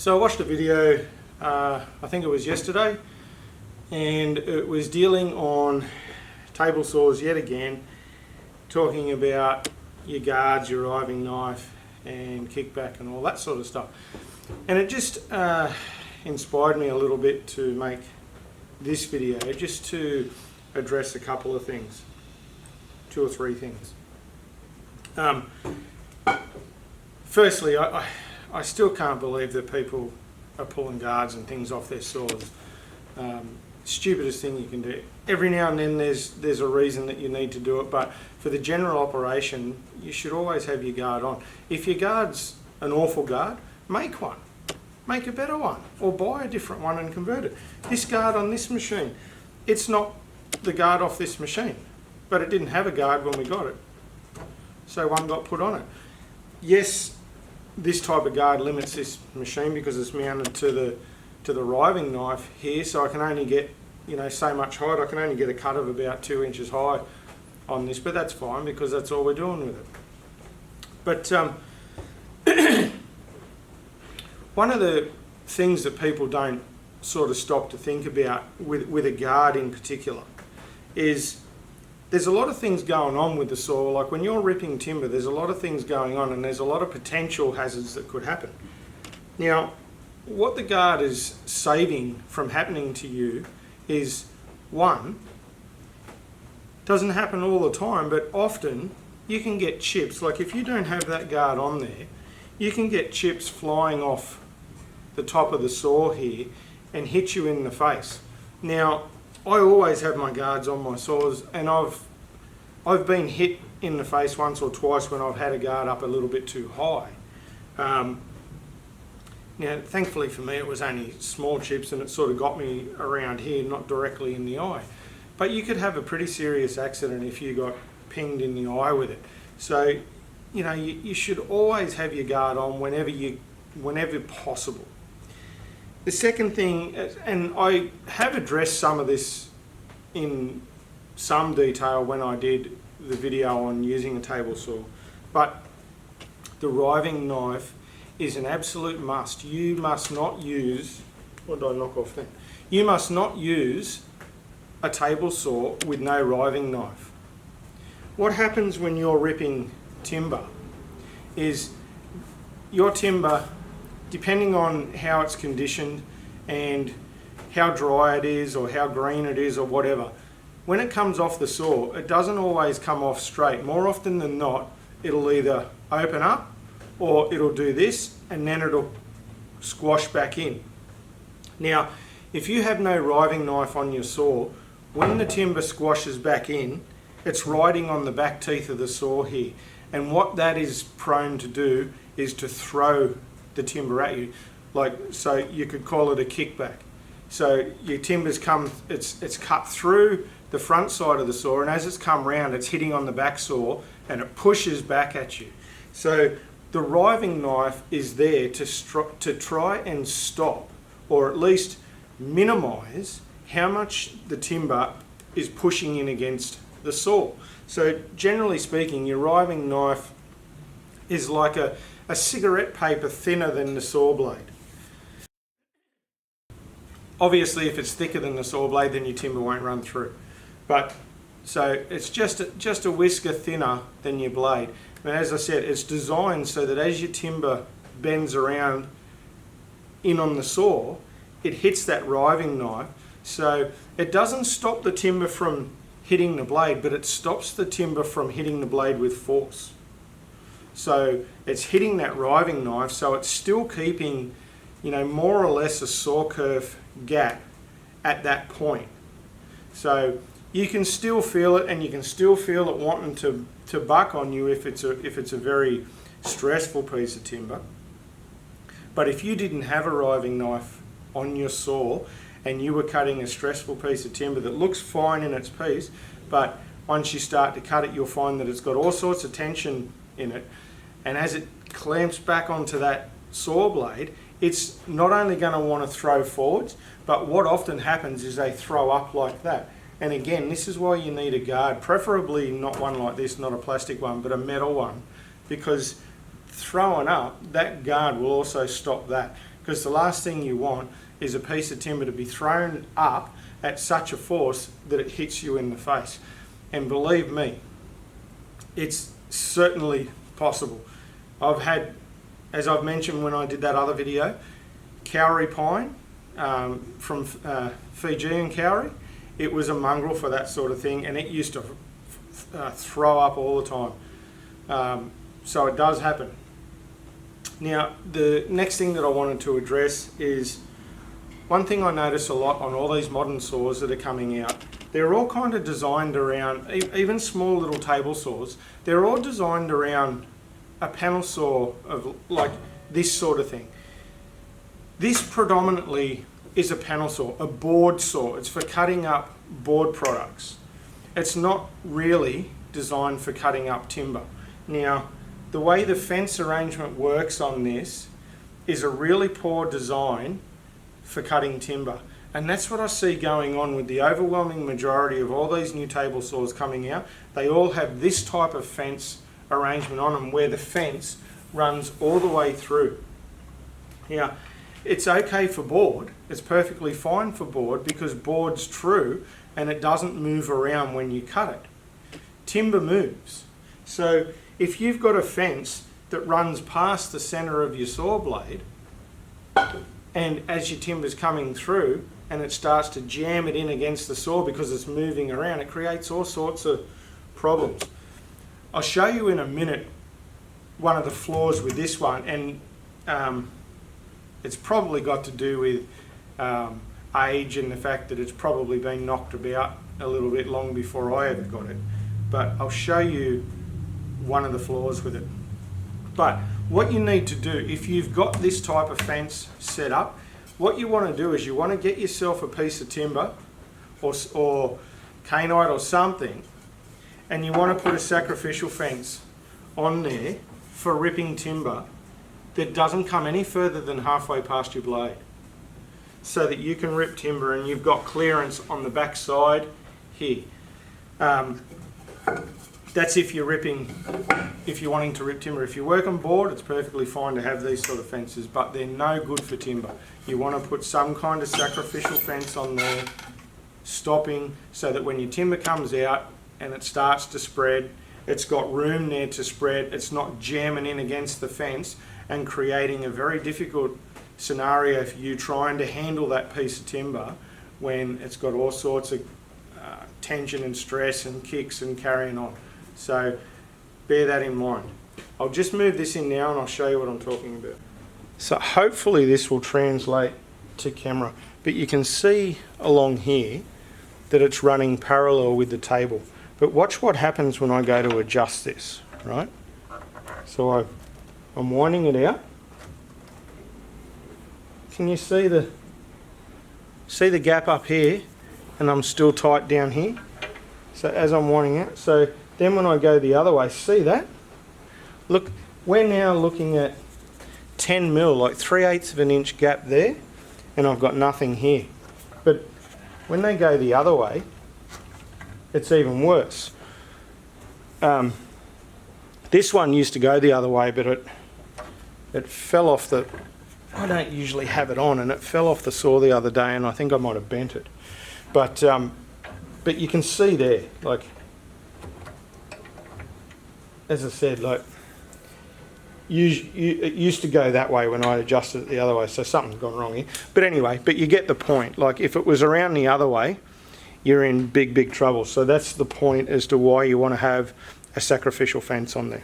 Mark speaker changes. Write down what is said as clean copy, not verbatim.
Speaker 1: So I watched a video, I think it was yesterday, and it was dealing on table saws yet again, talking about your guards, your riving knife and kickback and all that sort of stuff. And it just inspired me a little bit to make this video, just to address a couple of things, 2 or 3 things. Firstly, I still can't believe that people are pulling guards and things off their saws. Stupidest thing you can do. Every now and then there's a reason that you need to do it, but for the general operation, you should always have your guard on. If your guard's an awful guard, make one. Make a better one, or buy a different one and convert it. This guard on this machine, it's not the guard off this machine, but it didn't have a guard when we got it, so one got put on it. Yes, this type of guard limits this machine because it's mounted to the riving knife here, so I can only get, so much height. I can only get a cut of about 2 inches high on this, but that's fine because that's all we're doing with it. But one of the things that people don't sort of stop to think about with a guard in particular is there's a lot of things going on with the saw. Like when you're ripping timber, there's a lot of things going on and there's a lot of potential hazards that could happen. Now, what the guard is saving from happening to you is, one, doesn't happen all the time, but often you can get chips. Like if you don't have that guard on there, you can get chips flying off the top of the saw here and hit you in the face. Now, I always have my guards on my saws, and I've been hit in the face once or twice when I've had a guard up a little bit too high. Now, thankfully for me, it was only small chips and it sort of got me around here, not directly in the eye. But you could have a pretty serious accident if you got pinged in the eye with it. So, you should always have your guard on whenever possible. The second thing, and I have addressed some of this in some detail when I did the video on using a table saw, but the riving knife is an absolute must. You must not use, what did I knock off then? You must not use a table saw with no riving knife. What happens when you're ripping timber is your timber, depending on how it's conditioned and how dry it is or how green it is or whatever, when it comes off the saw, it doesn't always come off straight. More often than not, it'll either open up or it'll do this and then it'll squash back in. Now, if you have no riving knife on your saw, when the timber squashes back in, it's riding on the back teeth of the saw here. And what that is prone to do is to throw the timber at you. So you could call it a kickback. So your timber's it's cut through the front side of the saw, and as it's come round, it's hitting on the back saw and it pushes back at you. So the riving knife is there to try and stop, or at least minimise how much the timber is pushing in against the saw. So generally speaking, your riving knife is like a cigarette paper thinner than the saw blade. Obviously, if it's thicker than the saw blade, then your timber won't run through. But so it's just a whisker thinner than your blade. And as I said, it's designed so that as your timber bends around in on the saw, it hits that riving knife. So it doesn't stop the timber from hitting the blade, but it stops the timber from hitting the blade with force. So it's hitting that riving knife, so it's still keeping, more or less a saw kerf gap at that point. So you can still feel it, and you can still feel it wanting to buck on you if it's a very stressful piece of timber. But if you didn't have a riving knife on your saw and you were cutting a stressful piece of timber that looks fine in its piece, but once you start to cut it, you'll find that it's got all sorts of tension in it, and as it clamps back onto that saw blade, it's not only going to want to throw forwards, but what often happens is they throw up like that. And again, this is why you need a guard, preferably not one like this, not a plastic one, but a metal one, because throwing up, that guard will also stop that. because the last thing you want is a piece of timber to be thrown up at such a force that it hits you in the face. And believe me, it's certainly possible. I've had, as I've mentioned when I did that other video, Kauri pine from Fijian Kauri. It was a mongrel for that sort of thing, and it used to throw up all the time. So it does happen. Now, the next thing that I wanted to address is one thing I notice a lot on all these modern saws that are coming out. They're all kind of designed around, even small little table saws, they're all designed around a panel saw of like this sort of thing. This predominantly is a panel saw, a board saw. It's for cutting up board products. It's not really designed for cutting up timber. Now, the way the fence arrangement works on this is a really poor design for cutting timber. And that's what I see going on with the overwhelming majority of all these new table saws coming out. They all have this type of fence arrangement on them where the fence runs all the way through. Now, it's okay for board. It's perfectly fine for board because board's true and it doesn't move around when you cut it. Timber moves. So if you've got a fence that runs past the center of your saw blade, and as your timber's coming through and it starts to jam it in against the saw because it's moving around, it creates all sorts of problems. I'll show you in a minute one of the flaws with this one, and it's probably got to do with age and the fact that it's probably been knocked about a little bit long before I ever got it. But I'll show you one of the flaws with it. But what you need to do, if you've got this type of fence set up, what you want to do is you want to get yourself a piece of timber or canite or something, and you want to put a sacrificial fence on there for ripping timber that doesn't come any further than halfway past your blade, so that you can rip timber and you've got clearance on the back side here. That's if you're wanting to rip timber. If you work on board, it's perfectly fine to have these sort of fences, but they're no good for timber. You want to put some kind of sacrificial fence on there, stopping, so that when your timber comes out and it starts to spread, it's got room there to spread. It's not jamming in against the fence and creating a very difficult scenario for you trying to handle that piece of timber when it's got all sorts of tension and stress and kicks and carrying on. So bear that in mind. I'll just move this in now and I'll show you what I'm talking about. So hopefully this will translate to camera, but you can see along here that it's running parallel with the table. But watch what happens when I go to adjust this, right? So I'm winding it out. Can you see the gap up here? And I'm still tight down here. So as I'm winding out, so then when I go the other way, see that? Look, we're now looking at 10 mil, like 3/8 of an inch gap there, and I've got nothing here. But when they go the other way, it's even worse. This one used to go the other way, but it fell off the, I don't usually have it on, and it fell off the saw the other day, and I think I might have bent it. But you can see there, like, as I said, like, it used to go that way when I adjusted it the other way, so something's gone wrong here. But anyway, but you get the point. Like, if it was around the other way, you're in big trouble. So that's the point as to why you want to have a sacrificial fence on there.